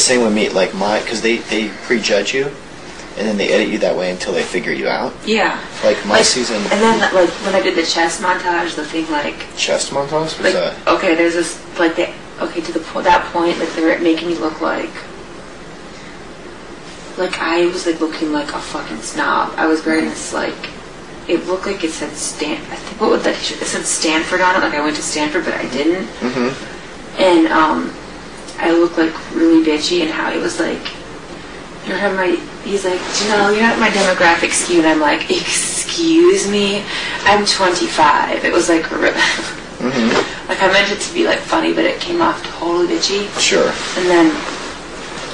same with me. Like because they prejudge you, and then they edit you that way until they figure you out. Yeah. Like my season. And then like when I did the chest montage, the thing like. Chest montage? What's that? Okay, there's this like to that point, like they were making me look like I was like looking like a fucking snob. I was wearing this like. It looked like it said I think what would that t-shirt? It said Stanford on it. Like I went to Stanford, but I didn't. Mm-hmm. And I looked like really bitchy, and how he was like, he's like, Janelle, you're not my demographic skew, and I'm like, excuse me, I'm 25. It was like, mm-hmm. Like I meant it to be like funny, but it came off totally bitchy. Sure. And then.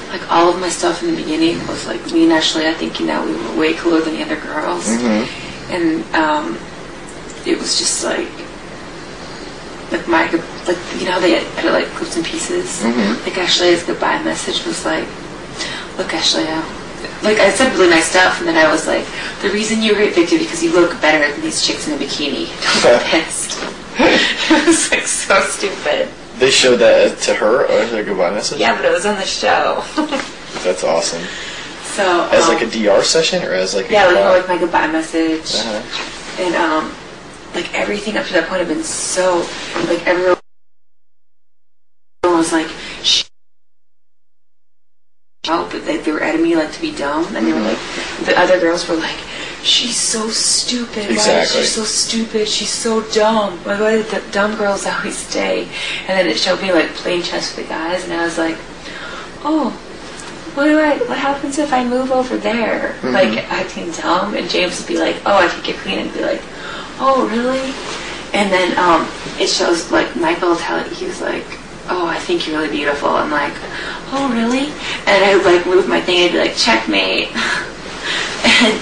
Like all of my stuff in the beginning was like me and Ashley, I think we were way cooler than the other girls. Mm-hmm. And it was just like they had like clips and pieces. Mm-hmm. Like Ashley's goodbye message was like, look Ashley, like I said really nice stuff, and then I was like, the reason you're great Victor because you look better than these chicks in a bikini. I was pissed. It was like so stupid. They showed that to her as their goodbye message? Yeah, but it was on the show. That's awesome. So as like a DR session or as like a like my goodbye message. Uh-huh. And like everything up to that point had been so like everyone was like but they were at me like to be dumb, and they were like the other girls were like, she's so stupid. Exactly. Why is she so stupid? She's so dumb. Why do the dumb girls always stay? And then it showed me like playing chess with the guys, and I was like, oh, what happens if I move over there? Mm-hmm. Like acting dumb, and James would be like, oh, I take it clean, and be like, oh, really? And then it shows like Michael he was like, oh, I think you're really beautiful. I'm like, oh, really? And I would like move my thing and be like, checkmate. And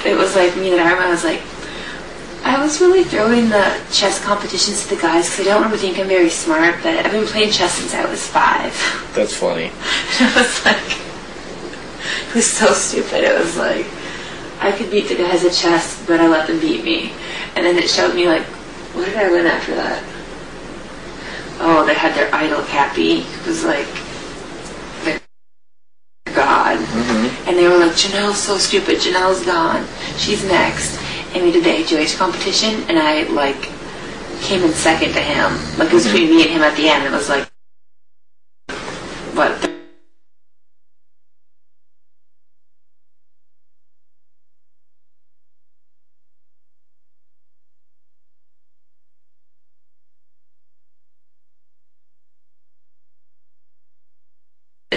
it was like me and Arma. I was like, I was really throwing the chess competitions to the guys because I don't really think I'm very smart, but I've been playing chess since I was 5. That's funny. And I was like, it was so stupid. It was like, I could beat the guys at chess, but I let them beat me. And then it showed me like, what did I win after that? Oh, they had their idol Cappy. It was like their god. Mm-hmm. And they were like, Janelle's so stupid. Janelle's gone. She's next. And we did the HOH competition, and I like came in second to him. Like it was between me and him at the end. It was like, what?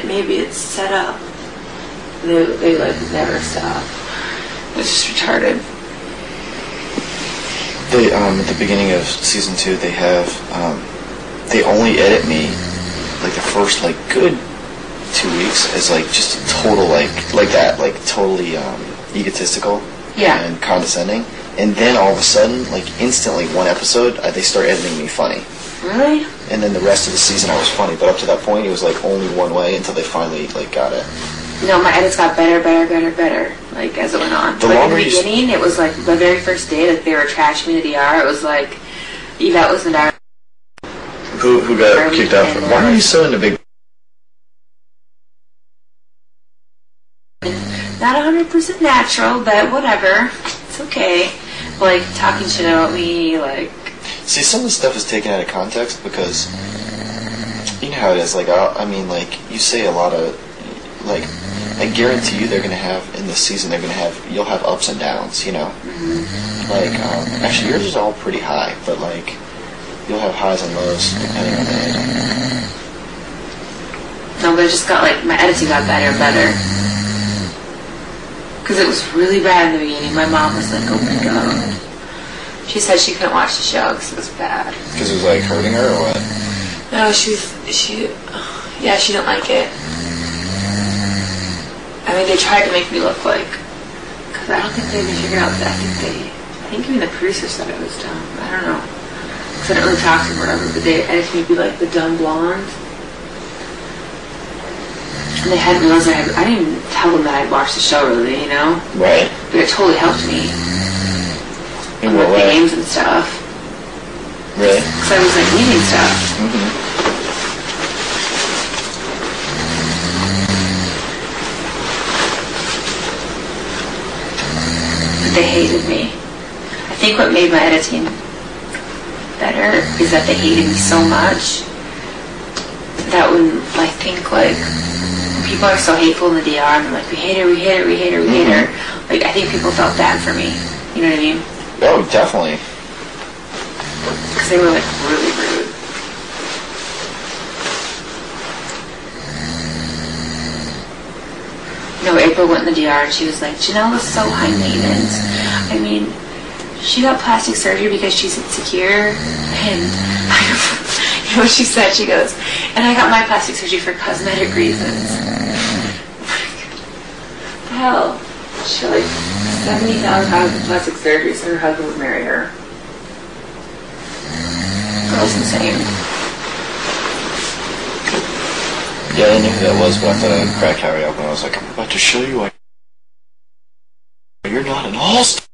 Maybe it's set up. They like never stop. It's just retarded. They at the beginning of season 2, they have they only edit me like the first like good 2 weeks as like just a total like that, like totally egotistical, and condescending, and then all of a sudden, like instantly, one episode they start editing me funny. Really? And then the rest of the season I was funny, but up to that point it was like only one way until they finally like got it. No, my edits got better, like as it went on. The like longer in the beginning, it was like the very first day that they were trashing me to the DR. It was like Yvette was in the DR. Who got kicked out from? Why are you so into big? Not 100% natural, but whatever. It's okay. Like talking shit about me, like. See, some of the stuff is taken out of context because you know how it is. Like, I mean, like you say a lot of, like, I guarantee you they're gonna have in this season. You'll have ups and downs. You know, like actually yours is all pretty high, but like you'll have highs and lows depending on the item. No, but it just got like my editing got better and better. Because it was really bad in the beginning. My mom was like, oh my god. She said she couldn't watch the show because it was bad. Because it was like hurting her or what? No, she didn't like it. I mean, they tried to make me look like, because I don't think they even figured out that. I think even the producer said it was dumb. I don't know. Because I didn't really talk to them or whatever, but they edited me to be like the dumb blonde. And they hadn't realized I didn't even tell them that I'd watched the show really, you know? Right. But it totally helped me. In what with way? The games and stuff. Really? Because I was like reading stuff. hated me. I think what made my editing better is that they hated me so much that when I think like people are so hateful in the DR and they're like, we hate her, we hate her, we hate her, we hate her. Like I think people felt bad for me. You know what I mean? Oh, definitely. Because they were like really rude. No, April went in the DR and she was like, Janelle was so high maintenance. I mean, she got plastic surgery because she's insecure. And you know what she said? She goes, and I got my plastic surgery for cosmetic reasons. Hell, she like $70,000 in plastic surgery so her husband would marry her. Girl's insane. Yeah, I knew who that was, but I thought I'd crack Harry open. I was like, I'm about to show you why you're not an all-star.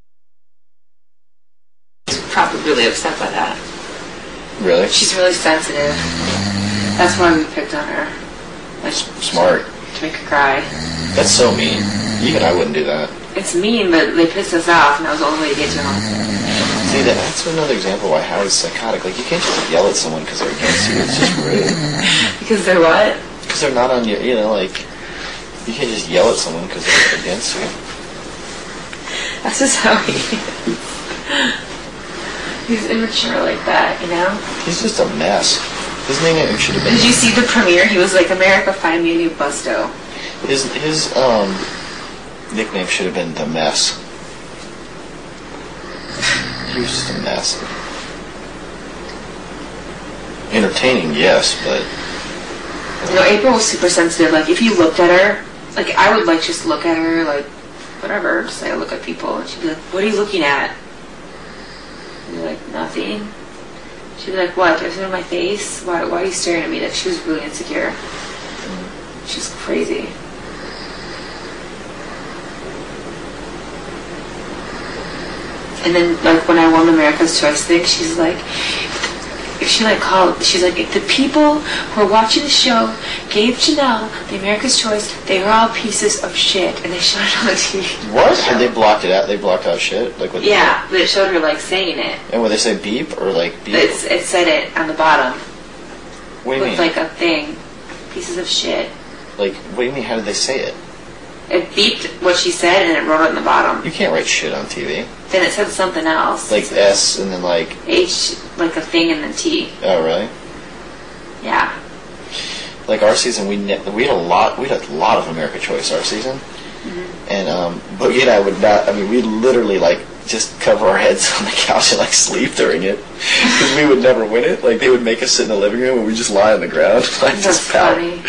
She's probably really upset by that. Really? She's really sensitive. That's why we picked on her. Like, smart. To make her cry. That's so mean. Even I wouldn't do that. It's mean, but they pissed us off, and that was the only way to get to them. See, that's another example why Howard's psychotic. Like, you can't just yell at someone because they're against you. It's just rude. Because they're what? Because they're not on your, you know, like, you can't just yell at someone because they're against you. That's just how he is. He's immature like that, you know? He's just a mess. His name should have been... Did you see the premiere? He was like, America, find me a new Busto. His nickname should have been The Mess. He was just a mess. Entertaining, yes, but... You know, April was super sensitive. Like, if you looked at her, like, I would, like, just look at her, like, whatever. Just, like, I look at people, and she'd be like, what are you looking at? And you're like, nothing. She'd be like, what? Do I have in my face? Why are you staring at me? Like, she was really insecure. She's crazy. And then, like, when I won America's Choice thing, she's like, she's like, if the people who are watching the show gave Janelle the America's Choice, they were all pieces of shit, and they showed it on TV. What? And they blocked it out? They blocked out shit? Like what? Yeah, but it showed her, like, saying it. And would they say beep or, like, beep? It said it on the bottom. What do you mean? With, like, a thing. Pieces of shit. Like, what do you mean? How did they say it? It beeped what she said, and it wrote it on the bottom. You can't write shit on TV. Then it said something else. Like S and then, like... H, like a thing, and then T. Oh, really? Yeah. Like our season, we had a lot of America Choice our season, and Boogie and I would not. I mean, we'd literally like just cover our heads on the couch and like sleep during it because we would never win it. Like they would make us sit in the living room and we'd just lie on the ground, like That's just pout. funny.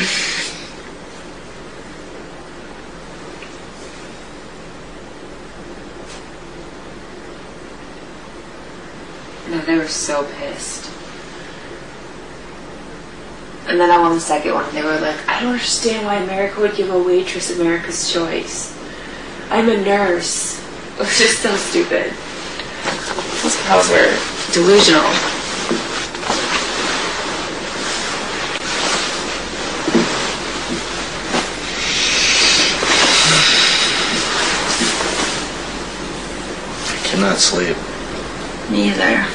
No, they were so pissed. And then I won the second one, and they were like, I don't understand why America would give a waitress America's Choice. I'm a nurse. It was just so stupid. Those girls were delusional. I cannot sleep. Me either.